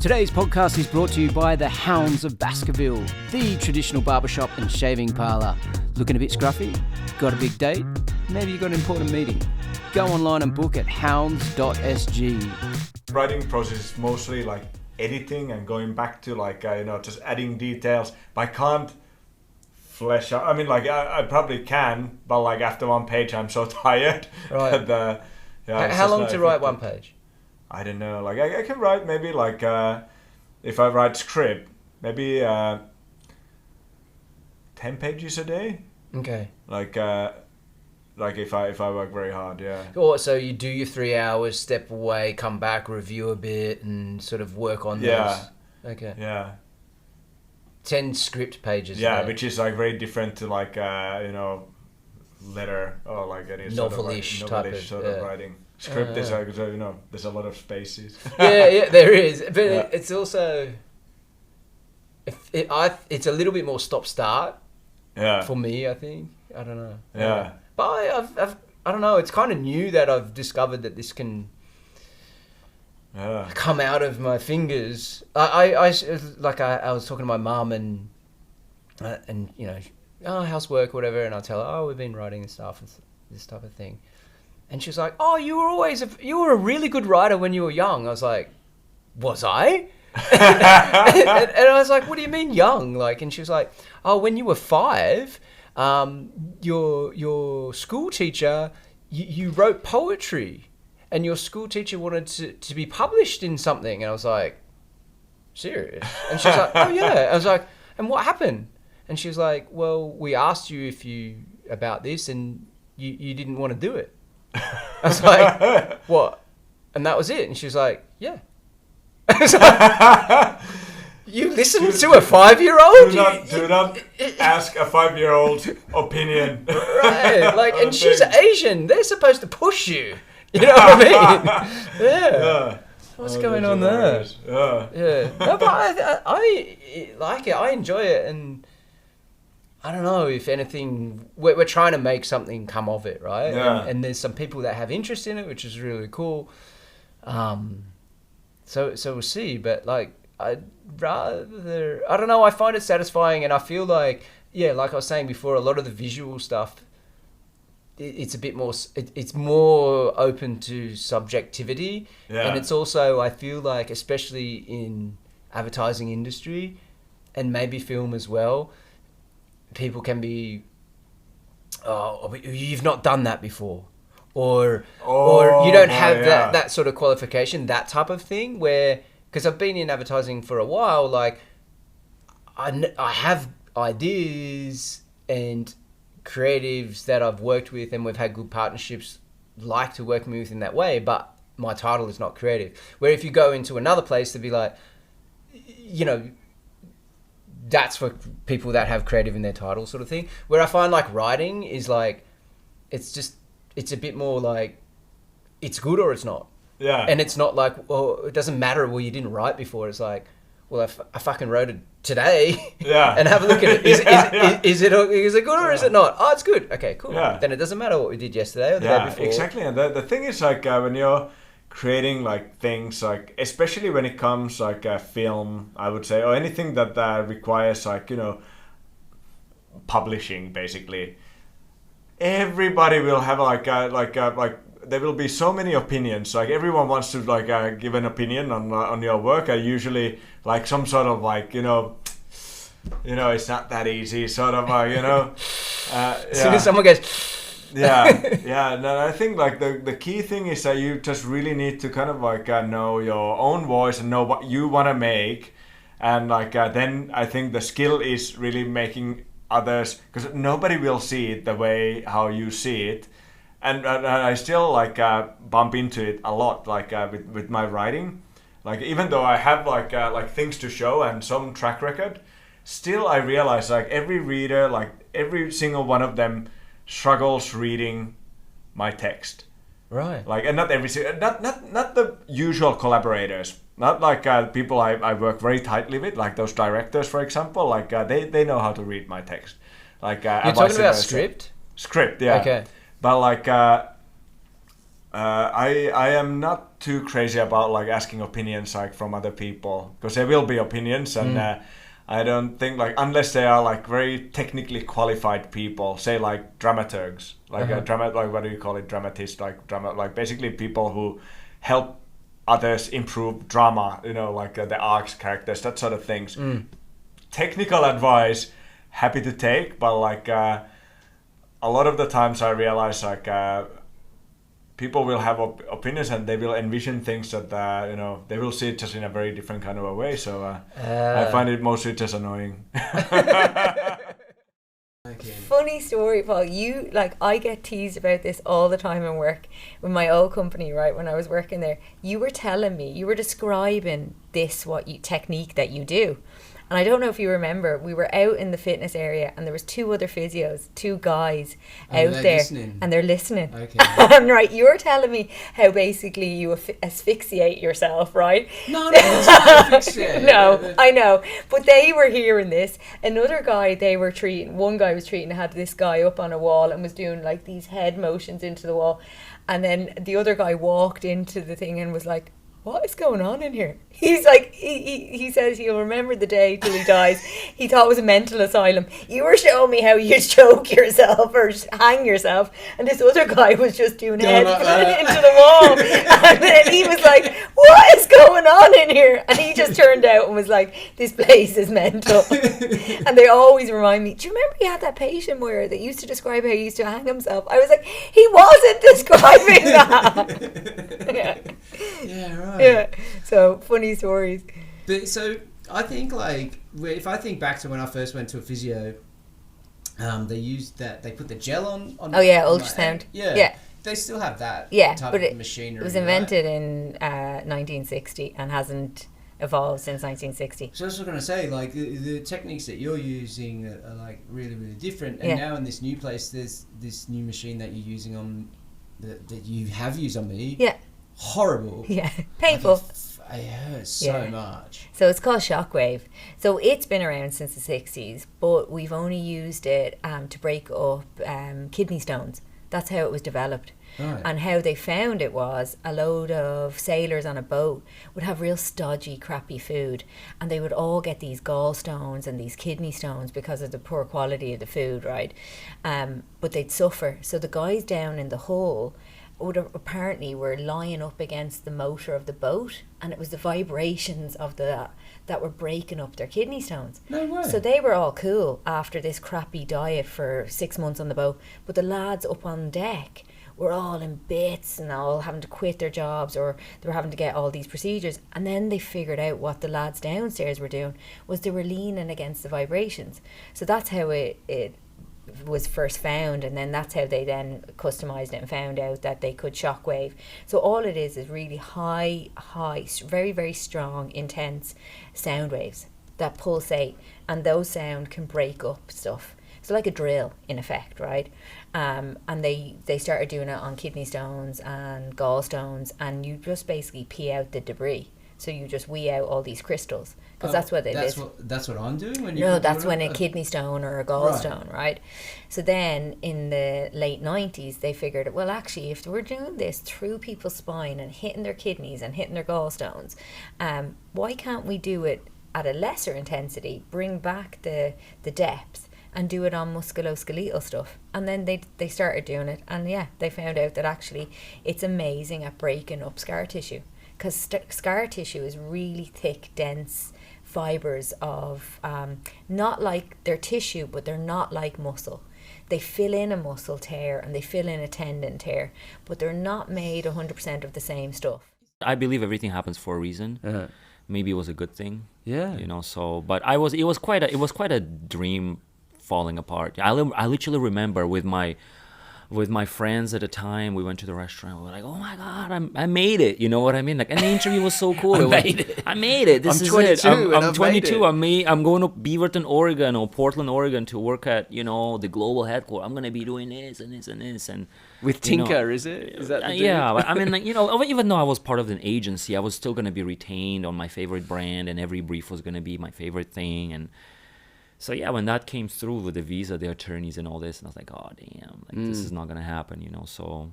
Today's podcast is brought to you by the Hounds of Baskerville, the traditional barbershop and shaving parlour. Looking a bit scruffy? Got a big date? Maybe you got an important meeting? Go online and book at hounds.sg. Writing process is mostly like editing and going back to like, just adding details. But I can't flesh out. I mean, like I probably can, but like after one page, I'm so tired. Right. How long to write one page? I don't know. Like I can write maybe like if I write script, maybe 10 pages a day. Okay. Like if I work very hard, yeah. Or so you do your 3 hours, step away, come back, review a bit, and sort of work on those. Okay. Yeah. 10 script pages. Yeah, which is like very different to like letter or like any novel-ish sort of writing. Script is like, there's a lot of spaces. yeah, there is, but it's also it's a little bit more stop-start. Yeah. For me, I think. I don't know. Yeah. But I don't know. It's kind of new that I've discovered that this can come out of my fingers. I was talking to my mum and housework or whatever, and I tell her, we've been writing this stuff and this type of thing, and she was like, you were a really good writer when you were young. I was like, was I? and I was like, what do you mean young? Like, and she was like, when you were 5, your school teacher, you wrote poetry, and your school teacher wanted to be published in something. And I was like, serious? And she was like, oh yeah. I was like, and what happened? And she was like, well, we asked you about this, and you didn't want to do it. I was like, what? And that was it. And she was like, yeah. You listen to a 5-year-old? Do not ask a 5-year-old opinion. Right, like, and she's Asian. They're supposed to push you. You know what I mean? Yeah. What's going on there? Yeah. No, but I like it. I enjoy it, and I don't know, if anything, we're trying to make something come of it, right? Yeah. And there's some people that have interest in it, which is really cool. So we'll see, but like, I don't know, I find it satisfying, and I feel like, like I was saying before, a lot of the visual stuff, it's a bit more, it's more open to subjectivity. Yeah. And it's also, I feel like, especially in advertising industry, and maybe film as well, people can be, you've not done that before. Or you don't have that sort of qualification, that type of thing, where, because I've been in advertising for a while, like I have ideas and creatives that I've worked with, and we've had good partnerships, like to work with in that way, but my title is not creative. Where if you go into another place, to be like, that's for people that have creative in their title, sort of thing. Where I find like writing is like, it's a bit more like, it's good or it's not. Yeah. And it's not like, well, it doesn't matter, well, you didn't write before. It's like, well, I fucking wrote it today. Yeah. And have a look at it. Is it good or is it not? Oh, it's good. Okay, cool. Yeah. Then it doesn't matter what we did yesterday or the day before. Exactly. And the thing is, like, when you're creating like things, like, especially when it comes like a film, I would say, or anything that requires like, publishing, basically, everybody will have like there will be so many opinions. Like, everyone wants to like give an opinion on your work. I usually like some sort of like it's not that easy, sort of as soon as someone goes No, I think like the key thing is that you just really need to kind of like know your own voice and know what you want to make, and like then I think the skill is really making others, because nobody will see it the way how you see it, and I still like bump into it a lot, like with my writing, like even though I have like things to show and some track record, still I realize like every reader, like every single one of them struggles reading my text. Right. Like, and not the usual collaborators. Not like people I work very tightly with, like those directors, for example. Like they know how to read my text. Like you're talking about script. Script, yeah. Okay. But like I am not too crazy about like asking opinions like from other people, because there will be opinions, and I don't think like, unless they are like very technically qualified people, say like dramaturgs, like like what do you call it, dramatist, like basically people who help others improve drama, you know, like the arcs, characters, that sort of things. Technical advice, happy to take, but like a lot of the times I realize like people will have opinions, and they will envision things that you know, they will see it just in a very different kind of a way. So I find it mostly just annoying. Okay. Funny story, Paul. I get teased about this all the time in work with my old company, right? When I was working there, you were telling me, you were describing this, technique that you do. And I don't know if you remember, we were out in the fitness area, and there was 2 other physios, 2 guys out there, listening. And they're listening. Okay. And right, you were telling me how basically you asphyxiate yourself, right? No, it's not asphyxiate. No, I know, but they were hearing this. Another guy one guy was treating, had this guy up on a wall and was doing like these head motions into the wall, and then the other guy walked into the thing and was like, what is going on in here? He's like, he says he'll remember the day till he dies. He thought it was a mental asylum. You were showing me how you choke yourself or hang yourself, and this other guy was just doing head into the wall. And then he was like, what is going on in here? And he just turned out and was like, this place is mental. And they always remind me, do you remember you had that patient where that used to describe how he used to hang himself? I was like, he wasn't describing that. Yeah, right. Yeah. So funny stories. But so I think like, if I think back to when I first went to a physio, they used that, they put the gel on oh yeah, ultrasound. Yeah. They still have that type of machinery. It was invented in 1960 and hasn't evolved since 1960. So I was going to say, like, the techniques that you're using are like really, really different. And now in this new place, there's this new machine that you're using on, that you have used on me. Yeah. Horrible. Yeah. Painful. It hurts so much. So it's called Shockwave. So it's been around since the 60s, but we've only used it to break up kidney stones. That's how it was developed. Right. And how they found it was a load of sailors on a boat would have real stodgy, crappy food, and they would all get these gallstones and these kidney stones because of the poor quality of the food, right? But they'd suffer. So the guys down in the hull apparently were lying up against the motor of the boat, and it was the vibrations of that were breaking up their kidney stones. No way. So they were all cool after this crappy diet for 6 months on the boat, but the lads up on deck were all in bits and all having to quit their jobs, or they were having to get all these procedures. And then they figured out what the lads downstairs were doing was they were leaning against the vibrations. So that's how it was first found, and then that's how they then customized it and found out that they could shockwave. So all it is really high, very, very strong, intense sound waves that pulsate, and those sound can break up stuff. So like a drill in effect, right? And they started doing it on kidney stones and gallstones, and you just basically pee out the debris. So you just wee out all these crystals, because that's what it is. That's what I'm doing? That's when a kidney stone or a gallstone, right? So then in the late 90s, they figured, well, actually, if we're doing this through people's spine and hitting their kidneys and hitting their gallstones, why can't we do it at a lesser intensity, bring back the depth, and do it on musculoskeletal stuff? And then they started doing it, and they found out that actually it's amazing at breaking up scar tissue. Because scar tissue is really thick, dense fibres of, not like they're tissue, but they're not like muscle. They fill in a muscle tear and they fill in a tendon tear, but they're not made 100% of the same stuff. I believe everything happens for a reason. Maybe it was a good thing. Yeah. You know, so, but it was quite a dream falling apart. I literally remember with my friends at the time, we went to the restaurant. We were like, "Oh my God, I made it!" You know what I mean? Like, and the interview was so cool. I made it. This I'm is 22 it. and I'm 22. I'm going to Beaverton, Oregon, or Portland, Oregon, to work at the global headquarters. I'm gonna be doing this and this and this and with Tinker, is it? Is that the dude? Yeah? I mean, like, even though I was part of an agency, I was still gonna be retained on my favorite brand, and every brief was gonna be my favorite thing. And so when that came through with the visa, the attorneys and all this, and I was like, oh damn, like this is not gonna happen, So,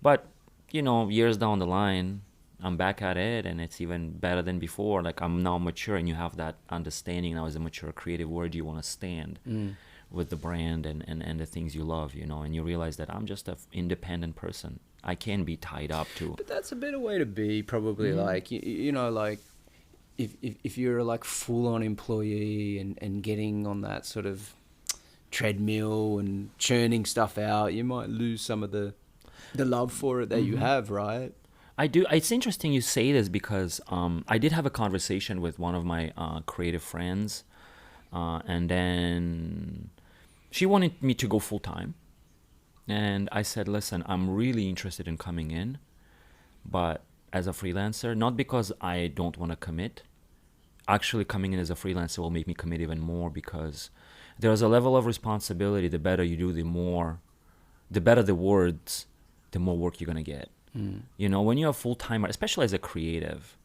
but years down the line, I'm back at it and it's even better than before. Like I'm now mature and you have that understanding now as a mature creative, where do you want to stand with the brand and the things you love, and you realize that I'm just an independent person. I can't be tied up to. But that's a better way to be, probably. Like, like if you're like full-on employee and getting on that sort of treadmill and churning stuff out, you might lose some of the love for it that you have, right? I do. It's interesting you say this because I did have a conversation with one of my creative friends, and then she wanted me to go full-time. And I said, listen, I'm really interested in coming in, but as a freelancer, not because I don't want to commit. Actually, coming in as a freelancer will make me commit even more, because there's a level of responsibility. The better you do, the better the words, the more work you're going to get. When you're a full-timer, especially as a creative,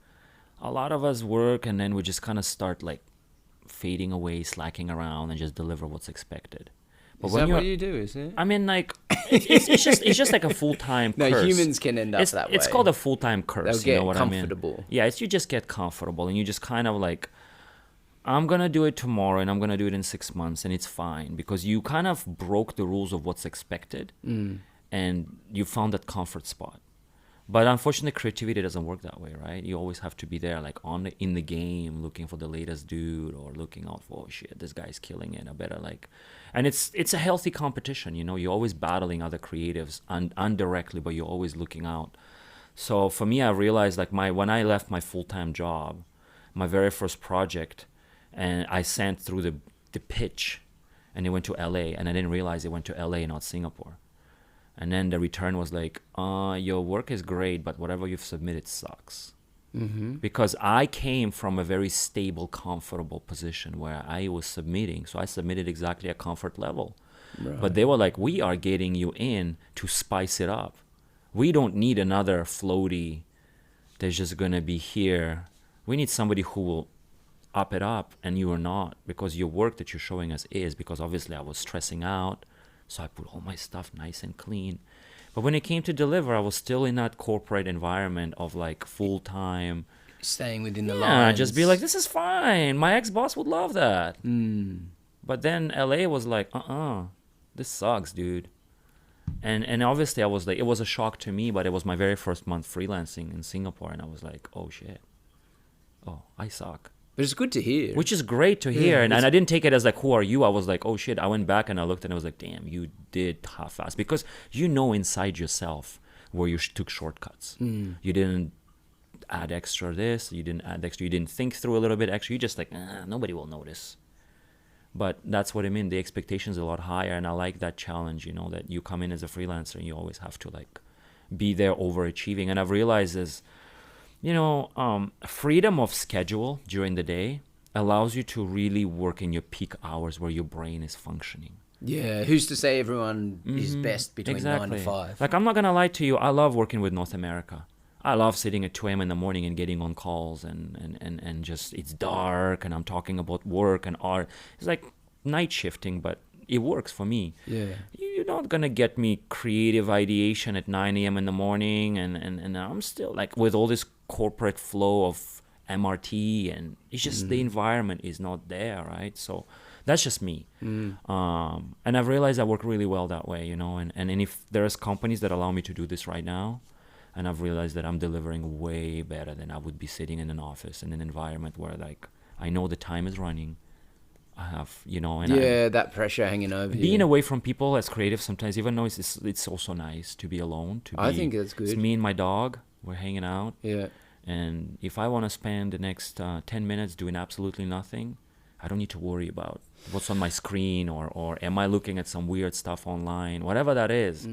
a lot of us work and then we just kind of start like fading away, slacking around, and just deliver what's expected. But is that what you do, is it? I mean, like, it's just like a full-time curse. No, humans can end up that way. It's called a full-time curse. They'll get you know what comfortable. I mean? Yeah, you just get comfortable, and you just kind of like, I'm going to do it tomorrow, and I'm going to do it in 6 months, and it's fine, because you kind of broke the rules of what's expected, and you found that comfort spot. But unfortunately, creativity doesn't work that way, right? You always have to be there, like in the game, looking for the latest dude, or looking out for, oh shit, this guy's killing it. I better like, and it's a healthy competition, You're always battling other creatives indirectly, but you're always looking out. So for me, I realized like when I left my full-time job, my very first project, and I sent through the pitch, and it went to LA, and I didn't realize it went to LA, not Singapore. And then the return was like, your work is great, but whatever you've submitted sucks. Because I came from a very stable, comfortable position where I was submitting. So I submitted exactly at comfort level. Right. But they were like, we are getting you in to spice it up. We don't need another floaty that's just going to be here. We need somebody who will up it up, and you are not, because your work that you're showing us is, because obviously I was stressing out. So I put all my stuff nice and clean. But when it came to deliver, I was still in that corporate environment of like full-time. Staying within the lines. Yeah, just be like, this is fine. My ex-boss would love that. But then LA was like, this sucks, dude. And obviously I was like, it was a shock to me, but it was my very first month freelancing in Singapore. And I was like, oh shit. Oh, I suck. But it's good to hear. Which is great to hear. And I didn't take it as like, who are you? I was like, oh shit. I went back and I looked and I was like, damn, you did half-ass. Because inside yourself where you took shortcuts. You didn't add extra this. You didn't add extra. You didn't think through a little bit extra. You just like, nobody will notice. But that's what I mean. The expectation's a lot higher. And I like that challenge, that you come in as a freelancer and you always have to like be there overachieving. And I've realized is, freedom of schedule during the day allows you to really work in your peak hours where your brain is functioning. Yeah, who's to say everyone is best between 9 to 5? Like, I'm not going to lie to you, I love working with North America. I love sitting at 2 a.m. in the morning and getting on calls and just, it's dark and I'm talking about work and art. It's like night shifting, but it works for me. Yeah. You're not going to get me creative ideation at 9 a.m. in the morning and I'm still like with all this corporate flow of MRT and it's just the environment is not there, right? So that's just me. And I've realized I work really well that way, and if there's companies that allow me to do this right now, and I've realized that I'm delivering way better than I would be sitting in an office in an environment where like I know the time is running. I have, and that pressure hanging over being you. away from people as creative sometimes, even though it's also nice to be alone. I think that's good. It's me and my dog. We're hanging out. Yeah. And if I want to spend the next 10 minutes doing absolutely nothing, I don't need to worry about what's on my screen or am I looking at some weird stuff online, whatever that is.